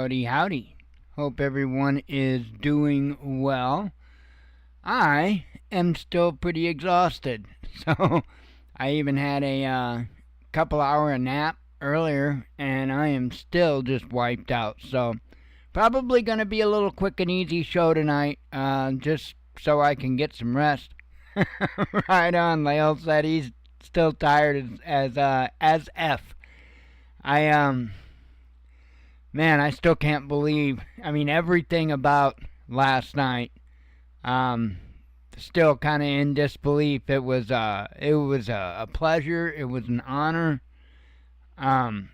Howdy, howdy. Hope everyone is doing well. I am still pretty exhausted, so I even had a couple hour nap earlier, and I am still just wiped out. So probably going to be a little quick and easy show tonight, just so I can get some rest. Right on, Lael said he's still tired as F. Man, I still can't believe. I mean, everything about last night. Still kind of in disbelief. It was a pleasure. It was an honor. And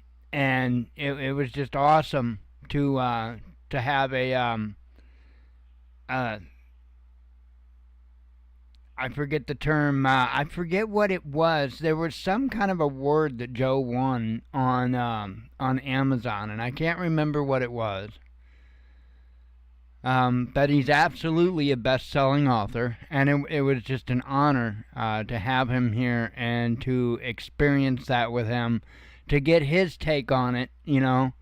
it was just awesome to have I forget the term. I forget what it was. There was some kind of award that Joe won on Amazon, and I can't remember what it was. But he's absolutely a best-selling author, and it was just an honor to have him here and to experience that with him, to get his take on it, you know.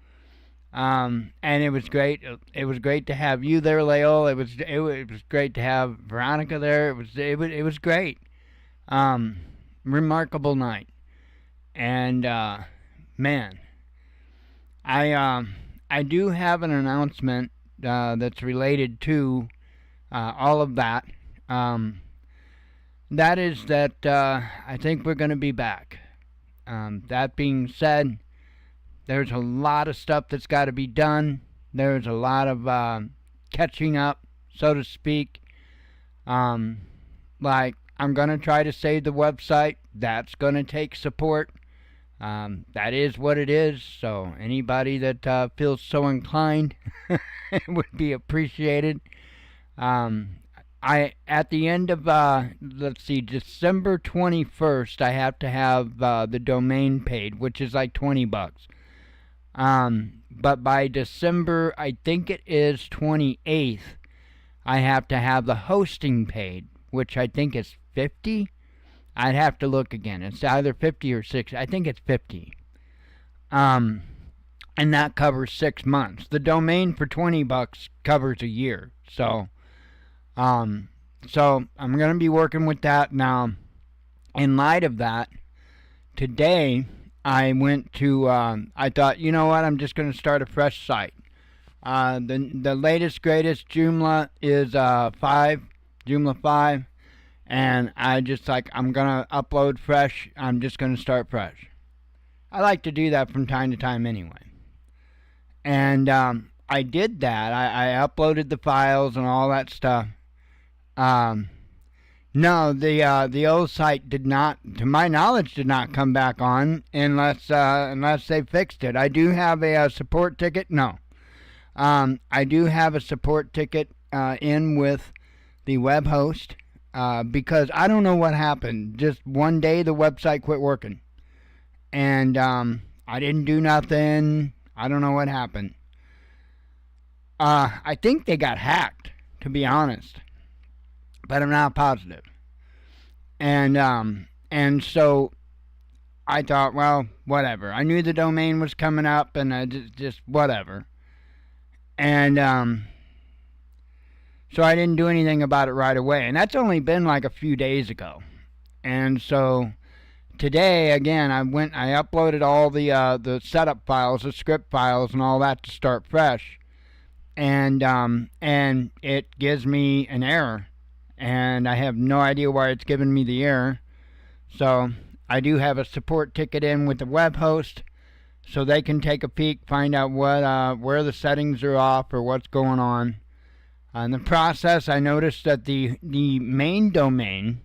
And it was great. It was great to have you there, Lael. It was great to have Veronica there. It was great. Remarkable night. And man, I do have an announcement that's related to all of that. That is that I think we're going to be back. That being said, there's a lot of stuff that's got to be done. There's a lot of catching up, so to speak. Like, I'm going to try to save the website. That's going to take support. That is what it is. So anybody that feels so inclined, it would be appreciated. At the end of, let's see, December 21st, I have to have the domain paid, which is like $20. But by December, I think it is 28th, I have to have the hosting paid, which I think is 50. I'd have to look again. It's either 50 or 60. I think it's 50. And that covers 6 months. The domain for $20 covers a year. So I'm going to be working with that now. In light of that, today I went to, I thought, you know what, I'm just going to start a fresh site. The latest, greatest Joomla is Joomla 5, and I'm going to upload fresh. I'm just going to start fresh. I like to do that from time to time anyway. And I did that. I uploaded the files and all that stuff. No, the old site did not, to my knowledge, did not come back on unless they fixed it. I do have a support ticket. No, I do have a support ticket in with the web host because I don't know what happened. Just one day the website quit working, and I didn't do nothing. I don't know what happened. I think they got hacked, to be honest, but I'm not positive. And so I thought, well, whatever. I knew the domain was coming up, and I just whatever. And so I didn't do anything about it right away. And that's only been like a few days ago. And so today, again, I uploaded all the setup files, the script files, and all that to start fresh. And it gives me an error. And I have no idea why it's giving me the error. So I do have a support ticket in with the web host, so they can take a peek, find out where the settings are off or what's going on. In the process, I noticed that the main domain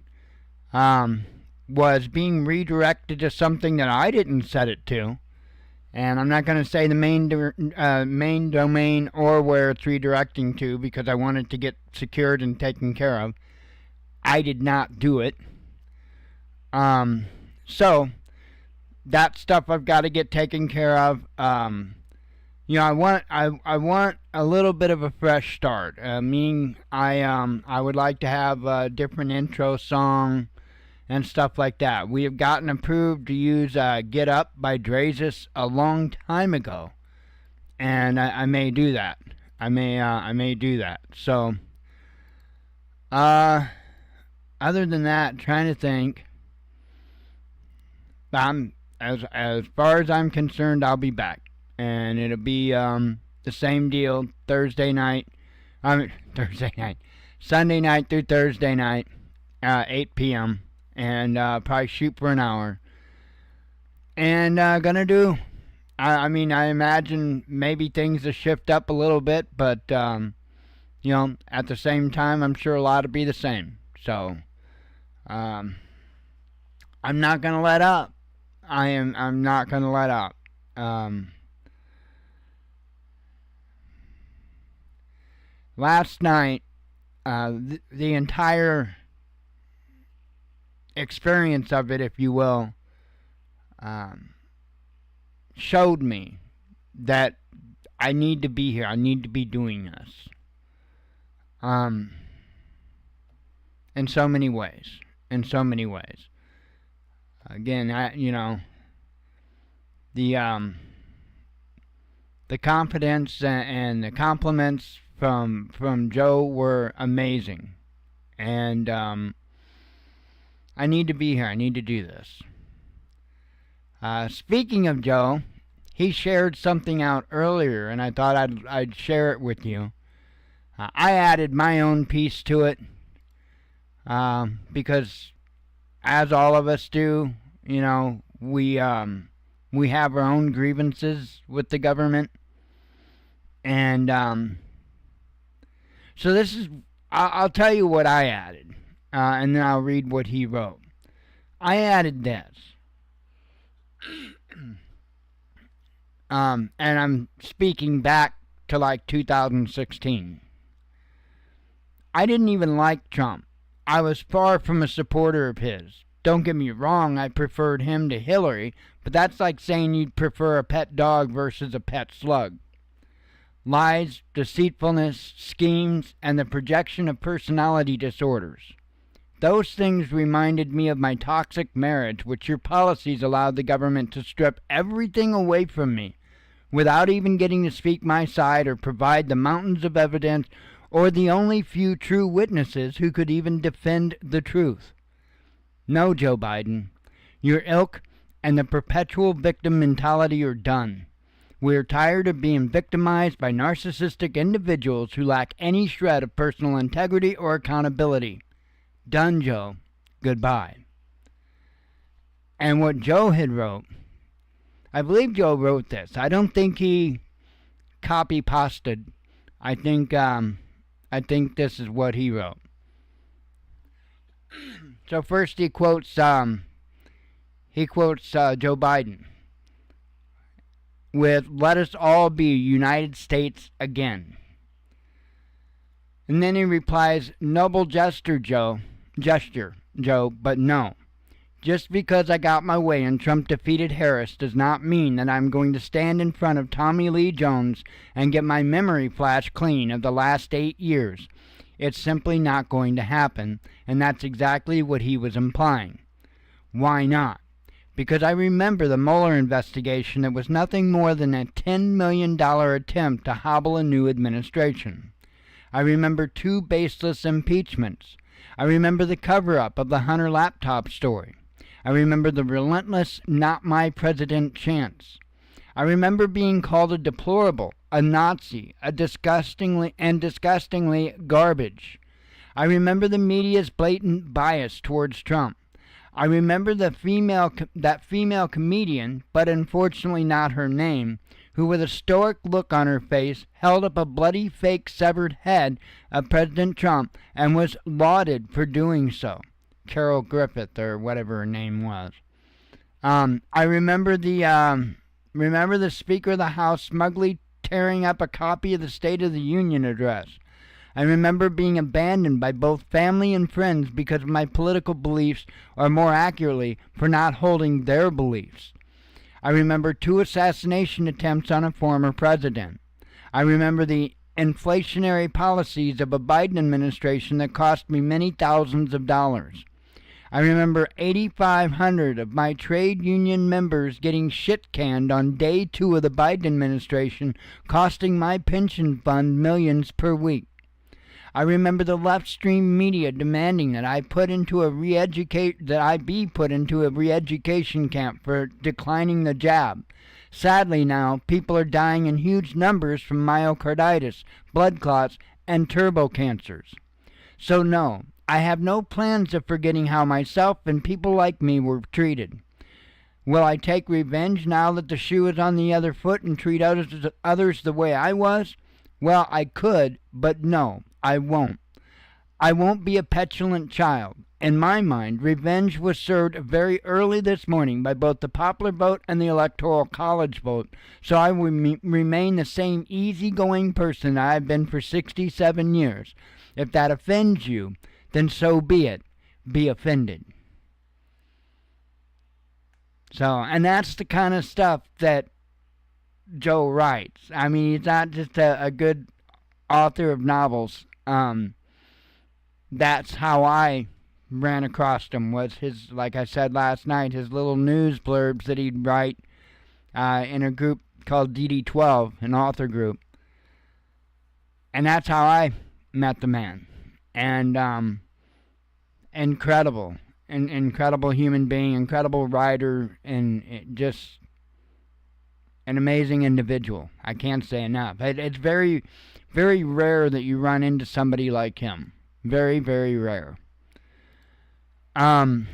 was being redirected to something that I didn't set it to. And I'm not going to say the main domain or where it's redirecting to, because I want it to get secured and taken care of. I did not do it. So that stuff I've got to get taken care of. You know, I want a little bit of a fresh start. Meaning I would like to have a different intro song and stuff like that. We have gotten approved to use Get Up by Drazus a long time ago. and I may do that. I may do that. So, other than that, trying to think. As far as I'm concerned, I'll be back, and it'll be the same deal. Thursday night. Thursday night, Sunday night through Thursday night, 8 p.m. and probably shoot for an hour. And gonna do. I mean, I imagine maybe things will shift up a little bit, but at the same time, I'm sure a lot will be the same. So, I'm not gonna let up. I'm not gonna let up. Last night, the entire experience of it, if you will, showed me that I need to be here. I need to be doing this. In so many ways. In so many ways. Again, the confidence and the compliments from Joe were amazing, and I need to be here. I need to do this. Speaking of Joe, he shared something out earlier, and I thought I'd share it with you. I added my own piece to it because, as all of us do, we have our own grievances with the government, and so this is. I'll tell you what I added, and then I'll read what he wrote. I added this. And I'm speaking back to like 2016. I didn't even like Trump. I was far from a supporter of his. Don't get me wrong, I preferred him to Hillary, but that's like saying you'd prefer a pet dog versus a pet slug. Lies, deceitfulness, schemes, and the projection of personality disorders. Those things reminded me of my toxic marriage, which your policies allowed the government to strip everything away from me, without even getting to speak my side or provide the mountains of evidence or the only few true witnesses who could even defend the truth. No, Joe Biden, your ilk and the perpetual victim mentality are done. We are tired of being victimized by narcissistic individuals who lack any shred of personal integrity or accountability. Done, Joe. Goodbye. And what Joe had wrote, I believe Joe wrote this. I don't think he copy-pasted. I think this is what he wrote. So first he quotes Joe Biden with "Let us all be United States again." And then he replies, "Noble gesture, Joe, but no. Just because I got my way and Trump defeated Harris does not mean that I'm going to stand in front of Tommy Lee Jones and get my memory flash clean of the last 8 years. It's simply not going to happen, and that's exactly what he was implying. Why not? Because I remember the Mueller investigation that was nothing more than a $10 million attempt to hobble a new administration. I remember 2 baseless impeachments. I remember the cover-up of the Hunter laptop story. I remember the relentless "not my president" chants. I remember being called a deplorable, a Nazi, a disgustingly garbage. I remember the media's blatant bias towards Trump. I remember that female comedian, but unfortunately not her name, who with a stoic look on her face held up a bloody fake severed head of President Trump and was lauded for doing so. Carol Griffith, or whatever her name was. I remember the Speaker of the House smugly tearing up a copy of the State of the Union address. I remember being abandoned by both family and friends because of my political beliefs, or more accurately, for not holding their beliefs. I remember 2 assassination attempts on a former president. I remember the inflationary policies of a Biden administration that cost me many thousands of dollars. I remember 8,500 of my trade union members getting shit-canned on day 2 of the Biden administration, costing my pension fund millions per week. I remember the left-stream media demanding that I be put into a re-education camp for declining the jab. Sadly now, people are dying in huge numbers from myocarditis, blood clots, and turbo cancers. So no, I have no plans of forgetting how myself and people like me were treated. Will I take revenge now that the shoe is on the other foot and treat others the way I was? Well, I could, but no, I won't. I won't be a petulant child. In my mind, revenge was served very early this morning by both the popular vote and the electoral college vote, so I will remain the same easygoing person I have been for 67 years. If that offends you, then so be it. Be offended. So, and that's the kind of stuff that Joe writes. I mean, he's not just a good author of novels. That's how I ran across him, was his, like I said last night, his little news blurbs that he'd write in a group called DD12, an author group. And that's how I met the man. And incredible human being, incredible writer, and just an amazing individual. I can't say enough. It's very, very rare that you run into somebody like him. Very, very rare. Other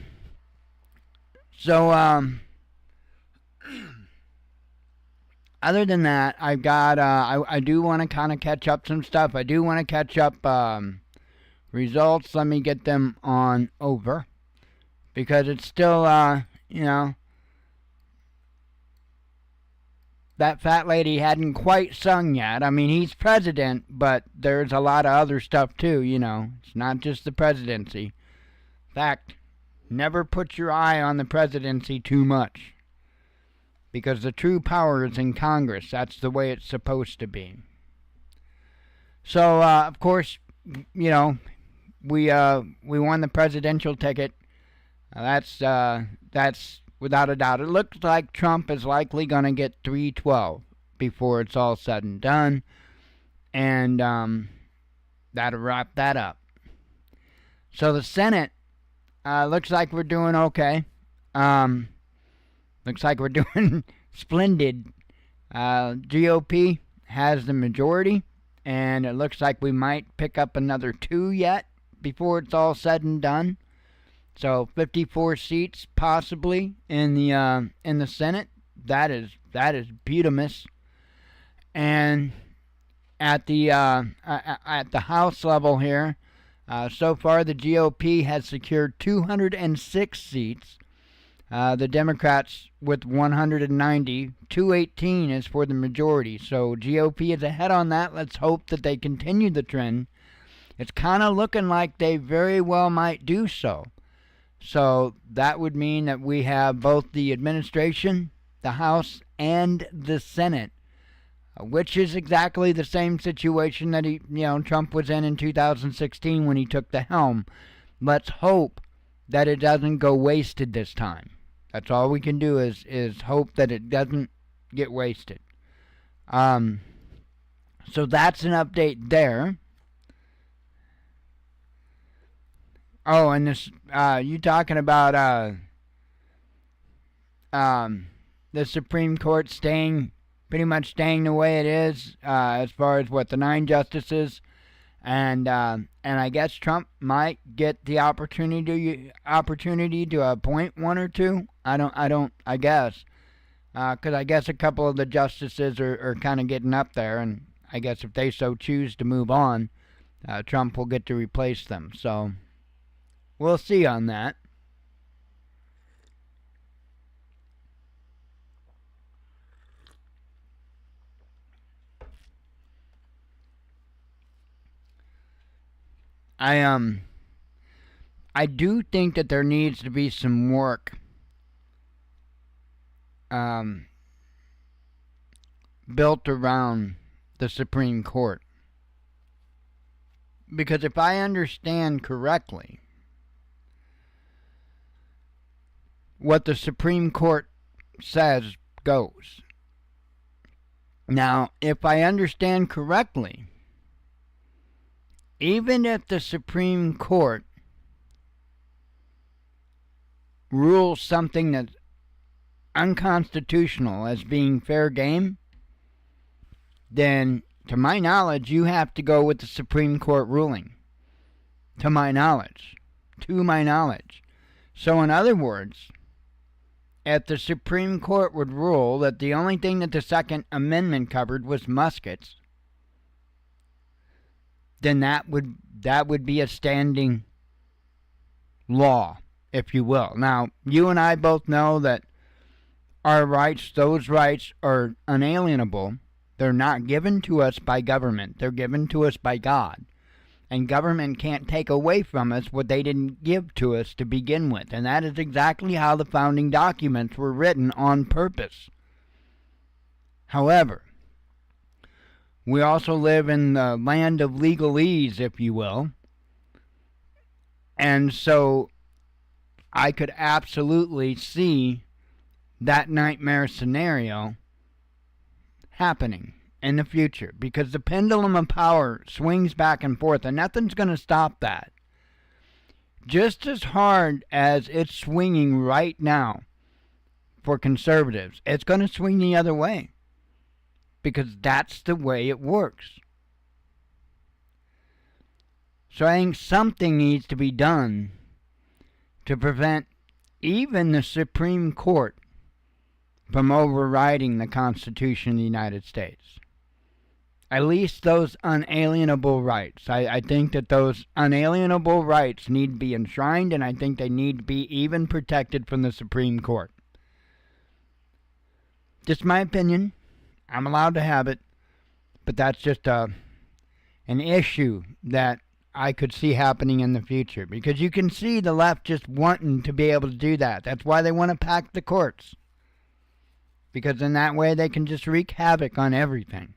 than that, I've got, I do want to kind of catch up some stuff. I do want to catch up results. Let me get them on over. Because it's still, that fat lady hadn't quite sung yet. I mean, he's president, but there's a lot of other stuff too, It's not just the presidency. In fact, never put your eye on the presidency too much. Because the true power is in Congress. That's the way it's supposed to be. So, of course, we won the presidential ticket. That's without a doubt. It looks like Trump is likely going to get 312 before it's all said and done. And that'll wrap that up. So the Senate looks like we're doing okay. Looks like we're doing splendid. GOP has the majority, and it looks like we might pick up another 2 yet before it's all said and done. So 54 seats possibly in the Senate. That is beautimous. And at the House level here, so far the GOP has secured 206 seats. The Democrats with 190, 218 is for the majority. So GOP is ahead on that. Let's hope that they continue the trend. It's kind of looking like they very well might do so. So that would mean that we have both the administration, the House, and the Senate, which is exactly the same situation that Trump was in 2016 when he took the helm. Let's hope that it doesn't go wasted this time. That's all we can do is hope that it doesn't get wasted. So that's an update there. Oh, and this, you talking about the Supreme Court pretty much staying the way it is, as far as the 9 justices, and I guess Trump might get the opportunity to appoint 1 or 2. I guess, because I guess a couple of the justices are kind of getting up there, and I guess if they so choose to move on, Trump will get to replace them. So we'll see on that. I do think that there needs to be some work built around the Supreme Court. Because if I understand correctly, what the Supreme Court says goes. Now, if I understand correctly, even if the Supreme Court rules something that's unconstitutional as being fair game, then, to my knowledge, you have to go with the Supreme Court ruling. To my knowledge. So, in other words, if the Supreme Court would rule that the only thing that the Second Amendment covered was muskets, then that would be a standing law, if you will. Now, you and I both know that our rights, those rights are unalienable. They're not given to us by government. They're given to us by God. And government can't take away from us what they didn't give to us to begin with. And that is exactly how the founding documents were written on purpose. However, we also live in the land of legalese, if you will. And so I could absolutely see that nightmare scenario happening in the future, because the pendulum of power swings back and forth, and nothing's going to stop that. Just as hard as it's swinging right now for conservatives, it's going to swing the other way, because that's the way it works. So I think something needs to be done to prevent even the Supreme Court from overriding the Constitution of the United States. At least those unalienable rights. I think that those unalienable rights need to be enshrined, and I think they need to be even protected from the Supreme Court. Just my opinion. I'm allowed to have it, but that's just an issue that I could see happening in the future, because you can see the left just wanting to be able to do that. That's why they want to pack the courts, because in that way they can just wreak havoc on everything.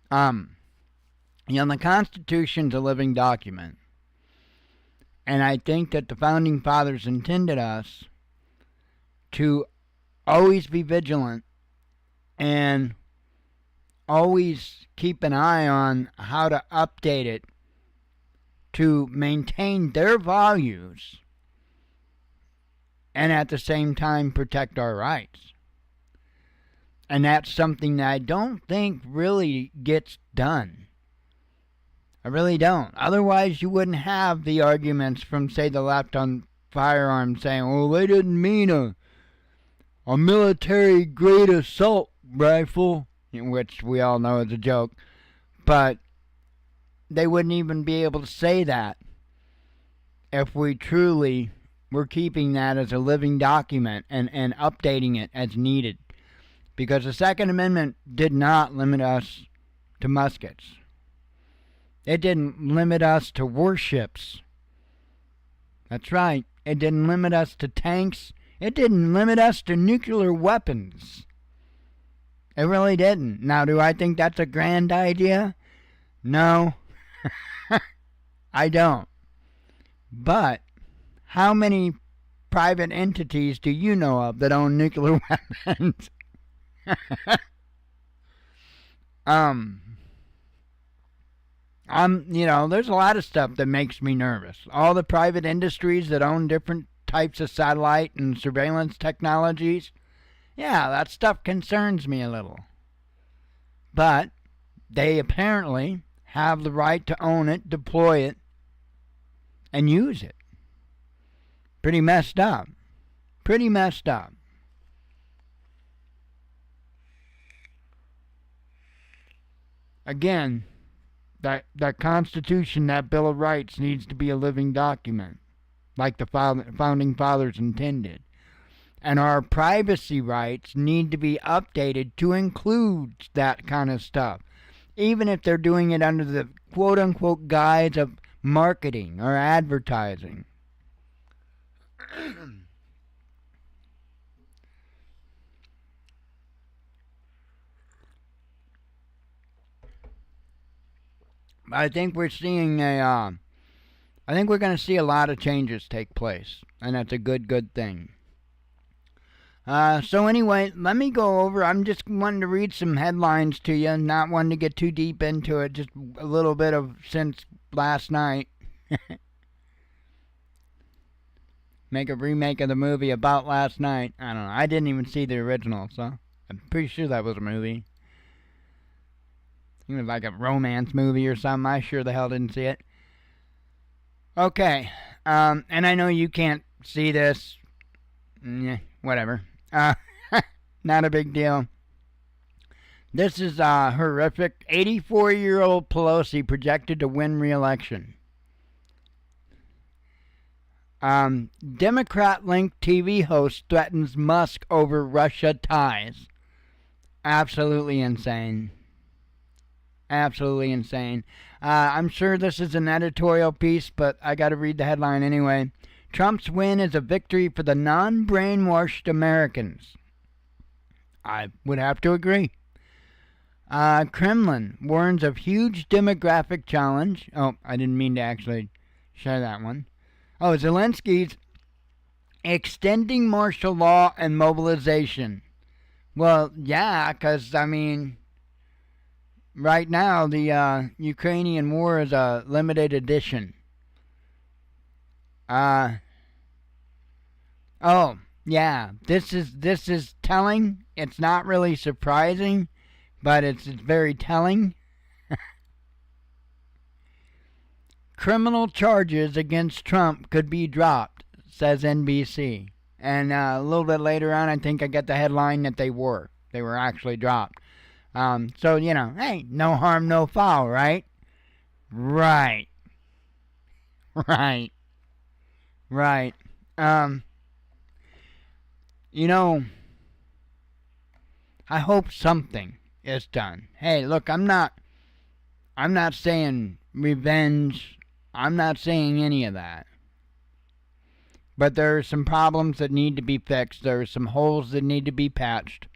The Constitution's a living document, and I think that the Founding Fathers intended us to always be vigilant and always keep an eye on how to update it to maintain their values and at the same time protect our rights. And that's something that I don't think really gets done. I really don't. Otherwise, you wouldn't have the arguments from, say, the left on firearms saying, well, they didn't mean a military-grade assault rifle, which we all know is a joke, but they wouldn't even be able to say that if we truly were keeping that as a living document and updating it as needed. Because the Second Amendment did not limit us to muskets. It didn't limit us to warships. That's right. It didn't limit us to tanks. It didn't limit us to nuclear weapons. It really didn't. Now, do I think that's a grand idea? No. I don't. But how many private entities do you know of that own nuclear weapons? There's a lot of stuff that makes me nervous. All the private industries that own different types of satellite and surveillance technologies, yeah, that stuff concerns me a little. But they apparently have the right to own it, deploy it, and use it. Pretty messed up. Pretty messed up. Again, that Constitution, that Bill of Rights needs to be a living document, like the Founding Fathers intended. And our privacy rights need to be updated to include that kind of stuff, even if they're doing it under the quote-unquote guise of marketing or advertising. I think we're seeing a I think we're going to see a lot of changes take place, and that's a good thing. So anyway, let me go over. I'm just wanting to read some headlines to you, not wanting to get too deep into it, just a little bit of since last night. Make a remake of the movie about last night. I don't know. I didn't even see the original, so I'm pretty sure that was a movie. It was like a romance movie or something. I sure the hell didn't see it. Okay. And I know you can't see this. Yeah, whatever. Not a big deal. This is horrific. 84-year-old Pelosi projected to win re-election. Democrat-linked TV host threatens Musk over Russia ties. Absolutely insane. Absolutely insane. I'm sure this is an editorial piece, but I got to read the headline anyway. Trump's win is a victory for the non-brainwashed Americans. I would have to agree. Kremlin warns of huge demographic challenge. Oh, I didn't mean to actually share that one. Oh, Zelensky's extending martial law and mobilization. Well, yeah, because, I mean, right now the Ukrainian war is a limited edition. Oh, yeah, this is telling. It's not really surprising, but it's very telling. Criminal charges against Trump could be dropped, says NBC. And a little bit later on, I think I get the headline that they were. They were actually dropped. So, you know, hey, no harm, no foul, right? Right. Right. Right. You know, I hope something is done. Hey, look, I'm not saying revenge. I'm not saying any of that. But there are some problems that need to be fixed. There are some holes that need to be patched.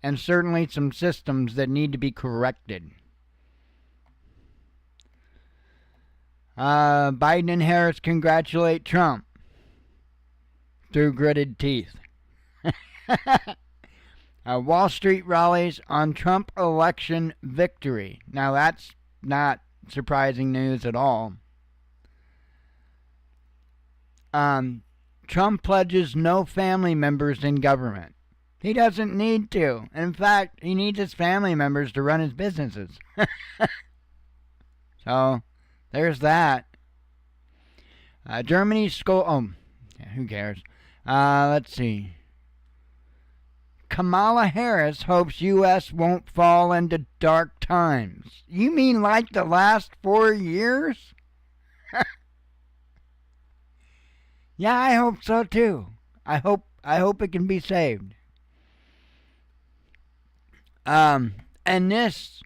And certainly some systems that need to be corrected. Biden and Harris congratulate Trump through gritted teeth. Wall Street rallies on Trump election victory. Now that's not surprising news at all. Trump pledges no family members in government. He doesn't need to. In fact, he needs his family members to run his businesses. So, there's that. Germany's school... Oh, yeah, who cares? Let's see. Kamala Harris hopes U.S. won't fall into dark times. You mean like the last 4 years? Yeah, I hope so too. I hope it can be saved. And this,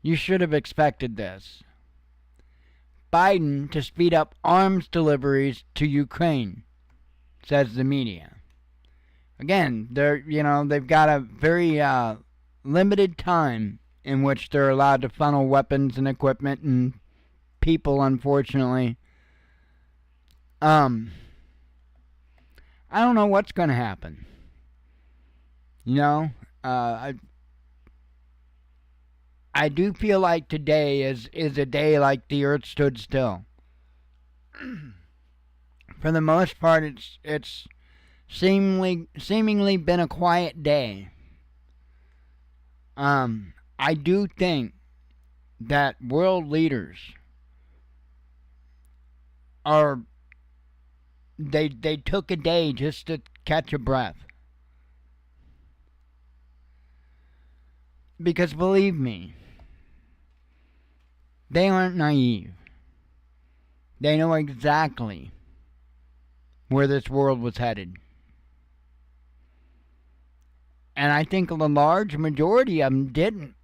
you should have expected this. Biden to speed up arms deliveries to Ukraine, says the media. Again, they've got a very limited time in which they're allowed to funnel weapons and equipment and people, unfortunately. I don't know what's going to happen. I do feel like today is a day like the earth stood still. For the most part, it's seemingly been a quiet day. I do think that world leaders they took a day just to catch a breath. Because believe me, they aren't naive. They know exactly where this world was headed. And I think the large majority of them didn't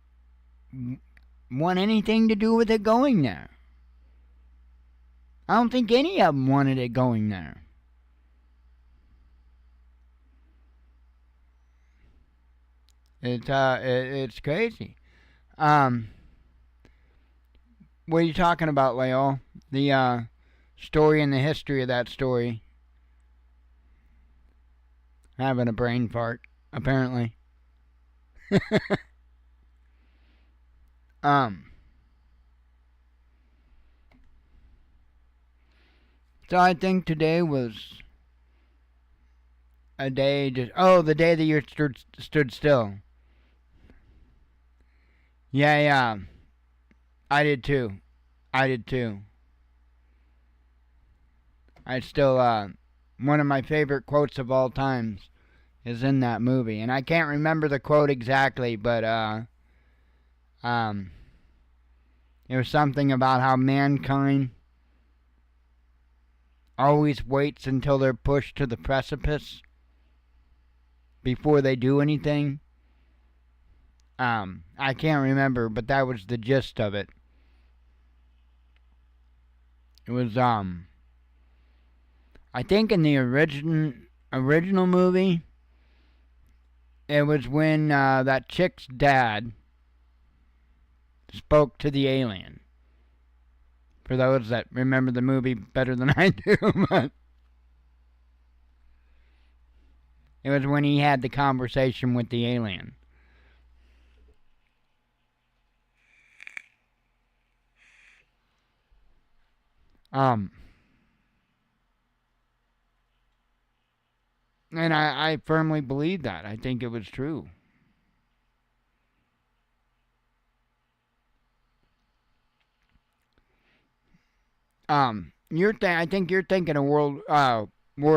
want anything to do with it going there. I don't think any of them wanted it going there. It's crazy. What are you talking about, Leo? The story and the history of that story. Having a brain fart, apparently. um. So I think today was a day just. Oh, the day the earth stood still. Yeah, yeah. I did too. I did too. I still, one of my favorite quotes of all times is in that movie. And I can't remember the quote exactly, but, um, it was something about how mankind always waits until they're pushed to the precipice before they do anything. I can't remember, but that was the gist of it. It was, I think in the original movie, it was when that chick's dad spoke to the alien. For those that remember the movie better than I do, but it was when he had the conversation with the alien. And I firmly believe that. I think it was true. I think you're thinking of War of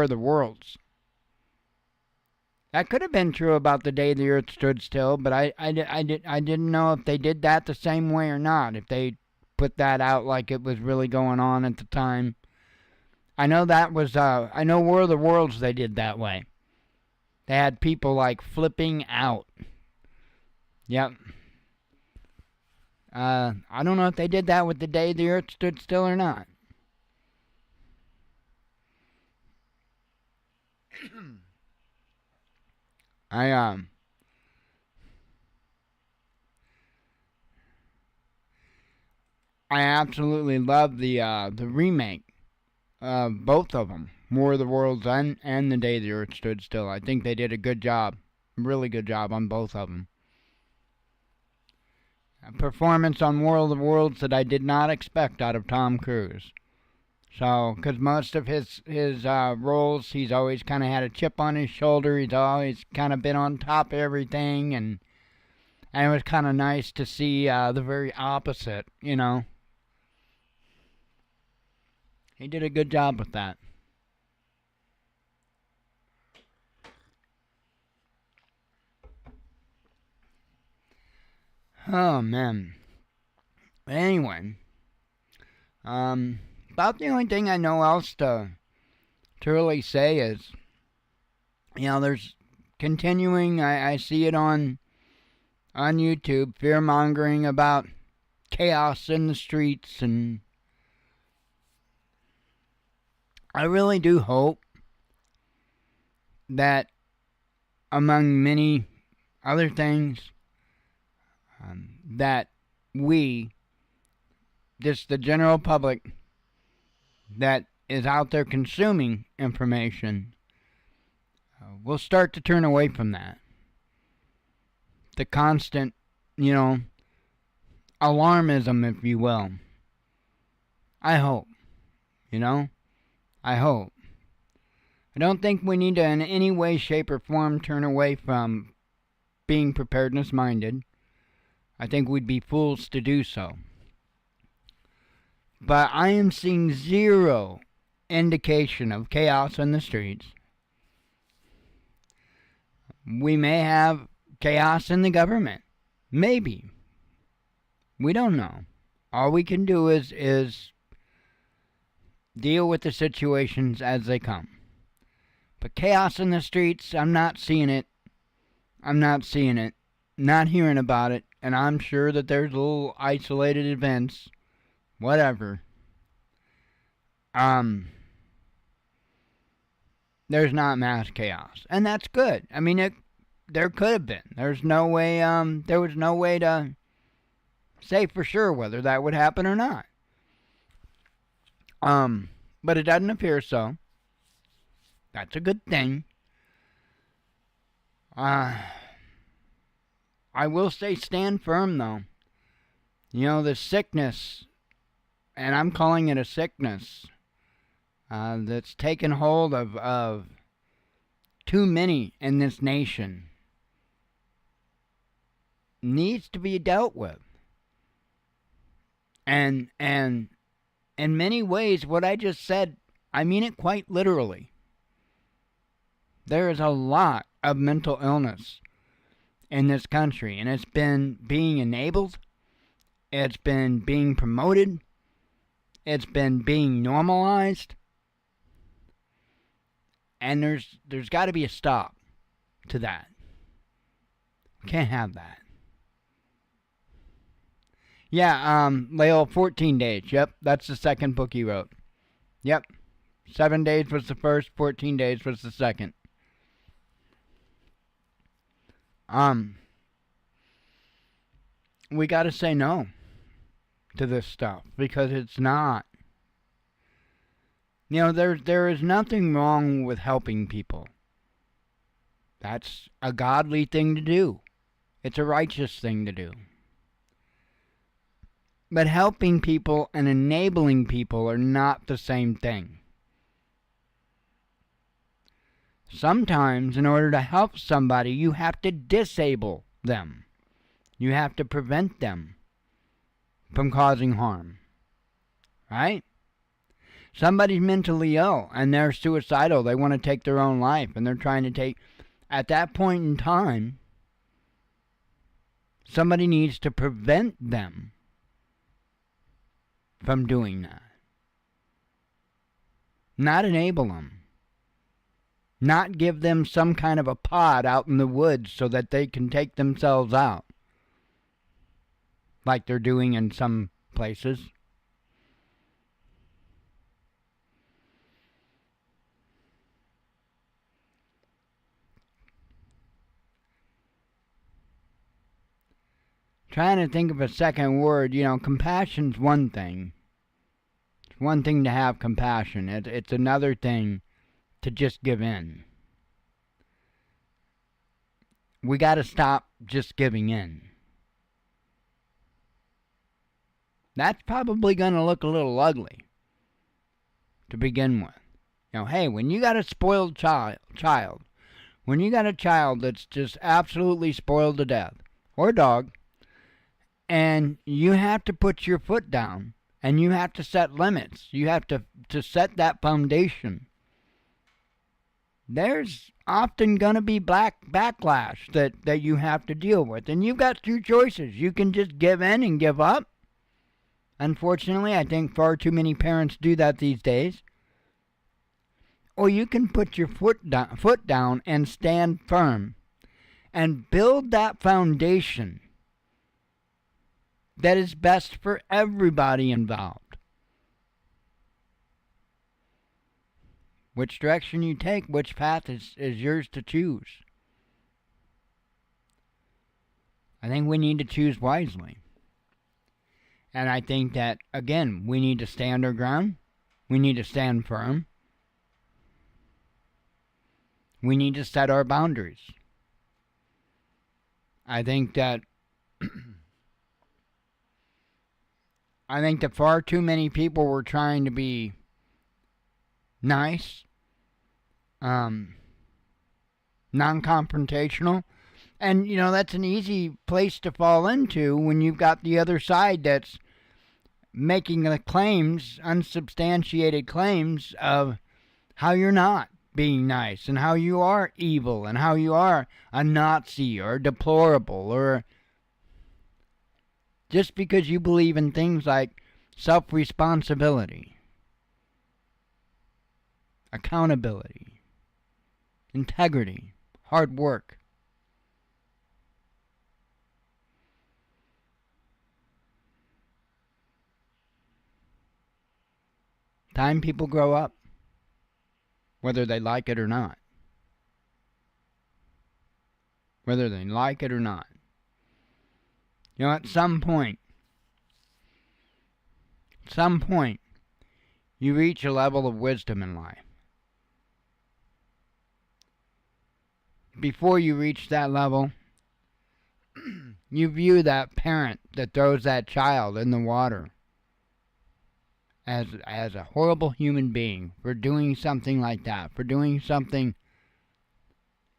the Worlds. That could have been true about the day the Earth stood still, but I didn't know if they did that the same way or not. If they put that out like it was really going on at the time. I know that was. I know War of the Worlds they did that way. They had people like flipping out. Yep. I don't know if they did that with the day the Earth stood still or not. I I absolutely love the remake of both of them, War of the Worlds and the Day the Earth Stood Still. I think they did a good job, really good job on both of them. A performance on War of the Worlds that I did not expect out of Tom Cruise. So, because most of his roles, he's always kind of had a chip on his shoulder. He's always kind of been on top of everything, and it was kind of nice to see the very opposite. You know, he did a good job with that. Oh man. But anyway, about the only thing I know else to really say is, there's continuing. I see it on YouTube, fear mongering about chaos in the streets, and I really do hope that, among many other things, that we, just the general public that is out there consuming information, will start to turn away from that. The constant, alarmism, if you will. I hope. I hope. I don't think we need to, in any way, shape, or form, turn away from being preparedness minded. I think we'd be fools to do so. But I am seeing zero indication of chaos in the streets. We may have chaos in the government. Maybe. We don't know. All we can do is deal with the situations as they come. But chaos in the streets, I'm not seeing it. Not hearing about it. And I'm sure that there's little isolated events. Whatever. There's not mass chaos. And that's good. I mean, there could have been. There was no way to say for sure whether that would happen or not. But it doesn't appear so. That's a good thing. I will say stand firm, though. You know, the sickness, and I'm calling it a sickness, that's taken hold of too many in this nation, needs to be dealt with. And in many ways, what I just said, I mean it quite literally. There is a lot of mental illness in this country, and it's been being enabled, it's been being promoted, it's been being normalized, and there's got to be a stop to that. Can't have that. Yeah, Lale, 14 days. Yep, that's the second book he wrote. Yep, 7 days was the first, 14 days was the second. We got to say no to this stuff because it's not. You know, there is nothing wrong with helping people. That's a godly thing to do. It's a righteous thing to do. But helping people and enabling people are not the same thing. Sometimes, in order to help somebody, you have to disable them. You have to prevent them from causing harm. Right? Somebody's mentally ill and they're suicidal. They want to take their own life and they're trying to take... At that point in time, somebody needs to prevent them from doing that. Not enable them. Not give them some kind of a pod out in the woods so that they can take themselves out. Like they're doing in some places. Trying to think of a second word, you know, compassion's one thing. It's one thing to have compassion. It's another thing to just give in. We got to stop just giving in. That's probably going to look a little ugly to begin with. You know, hey, when you got a spoiled child, when you got a child that's just absolutely spoiled to death, or a dog, and you have to put your foot down, and you have to set limits, you have to set that foundation, there's often going to be backlash that you have to deal with. And you've got two choices. You can just give in and give up. Unfortunately, I think far too many parents do that these days. Or you can put your foot down and stand firm and build that foundation that is best for everybody involved. Which direction you take, which path is yours to choose. I think we need to choose wisely. And I think that, again, we need to stand our ground. We need to stand firm. We need to set our boundaries. I think that far too many people were trying to be nice, non-confrontational. And, you know, that's an easy place to fall into when you've got the other side that's making the claims, unsubstantiated claims of how you're not being nice and how you are evil and how you are a Nazi or deplorable, or just because you believe in things like self-responsibility, accountability, integrity, hard work. Time people grow up, whether they like it or not. Whether they like it or not. You know, at some point, some point, you reach a level of wisdom in life. Before you reach that level, you view that parent that throws that child in the water as a horrible human being for doing something like that, for doing something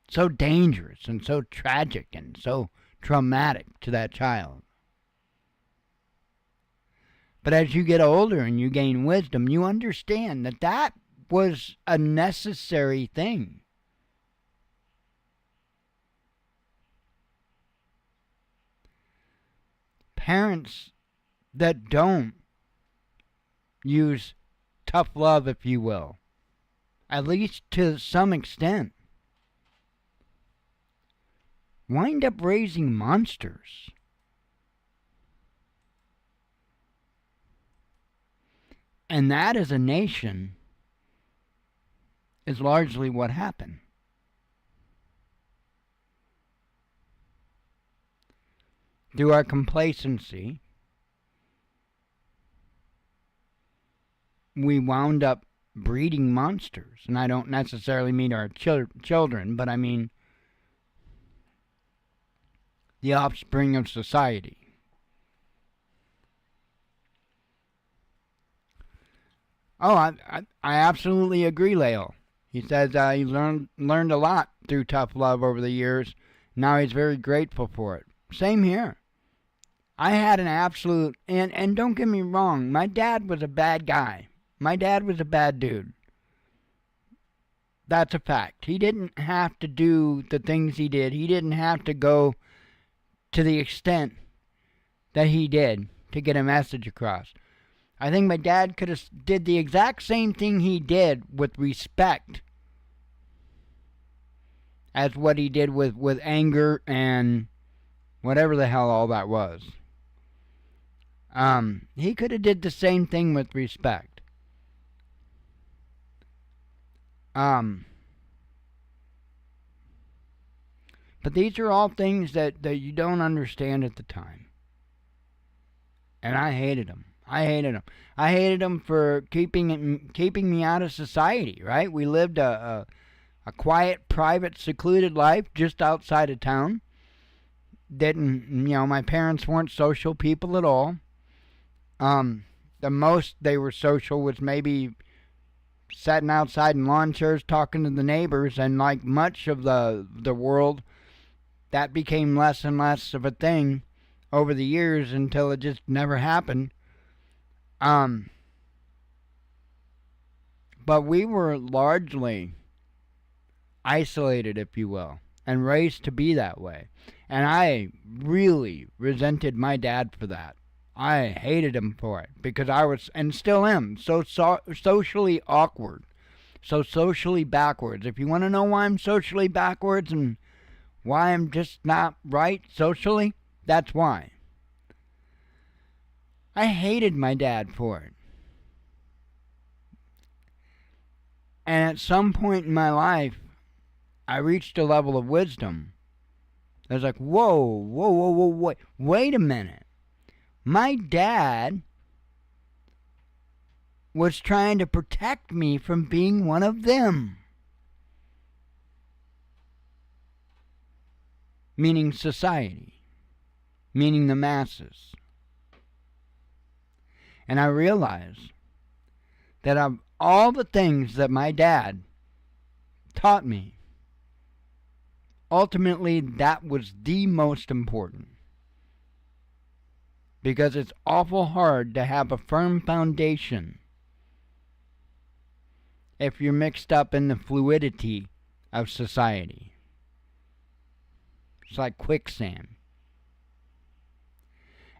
so dangerous and so tragic and so traumatic to that child. But as you get older and you gain wisdom, you understand that that was a necessary thing. Parents that don't use tough love, if you will, at least to some extent, wind up raising monsters. And that, as a nation, is largely what happened. Through our complacency, we wound up breeding monsters. And I don't necessarily mean our children, but I mean the offspring of society. Oh, I absolutely agree, Leo. He says he learned a lot through tough love over the years. Now he's very grateful for it. Same here. I had an absolute, and don't get me wrong, my dad was a bad guy. My dad was a bad dude. That's a fact. He didn't have to do the things he did. He didn't have to go to the extent that he did to get a message across. I think my dad could have did the exact same thing he did with respect as what he did with anger and whatever the hell all that was. He could have did the same thing with respect. But these are all things that you don't understand at the time. And I hated them. I hated them for keeping me out of society, right? We lived a quiet, private, secluded life just outside of town. My parents weren't social people at all. The most they were social was maybe sitting outside in lawn chairs talking to the neighbors, and like much of the world, that became less and less of a thing over the years until it just never happened. But we were largely isolated, if you will, and raised to be that way. And I really resented my dad for that. I hated him for it because I was, and still am, so socially awkward, so socially backwards. If you want to know why I'm socially backwards and why I'm just not right socially, that's why. I hated my dad for it. And at some point in my life, I reached a level of wisdom. I was like, whoa, wait a minute. My dad was trying to protect me from being one of them. Meaning society. Meaning the masses. And I realized that of all the things that my dad taught me, ultimately that was the most important. Because it's awful hard to have a firm foundation if you're mixed up in the fluidity of society. It's like quicksand.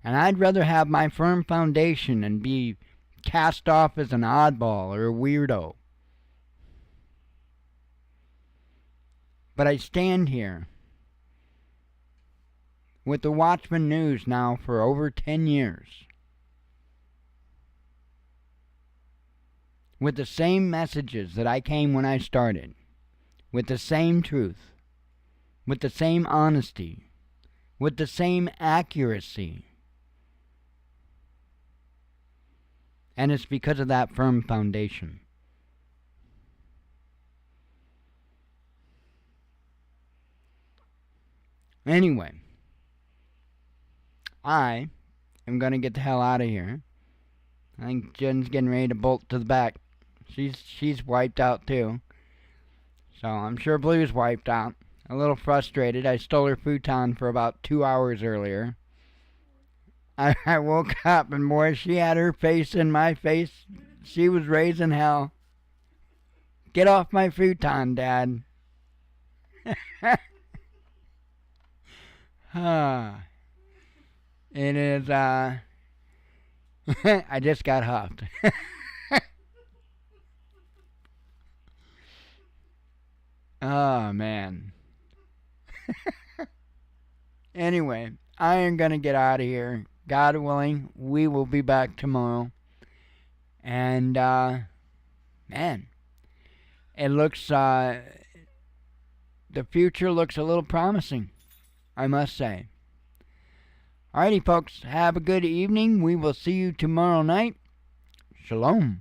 And I'd rather have my firm foundation and be cast off as an oddball or a weirdo. But I stand here with the Watchman News now for over 10 years, with the same messages that I came when I started, with the same truth, with the same honesty, with the same accuracy. And it's because of that firm foundation. Anyway, I am going to get the hell out of here. I think Jen's getting ready to bolt to the back. She's wiped out too. So I'm sure Blue's wiped out. A little frustrated. I stole her futon for about 2 hours earlier. I woke up and boy, she had her face in my face. She was raising hell. Get off my futon, Dad. It is, I just got huffed. Oh, man. Anyway, I am going to get out of here. God willing, we will be back tomorrow. And, man, it looks, the future looks a little promising, I must say. Alrighty, folks, have a good evening. We will see you tomorrow night. Shalom.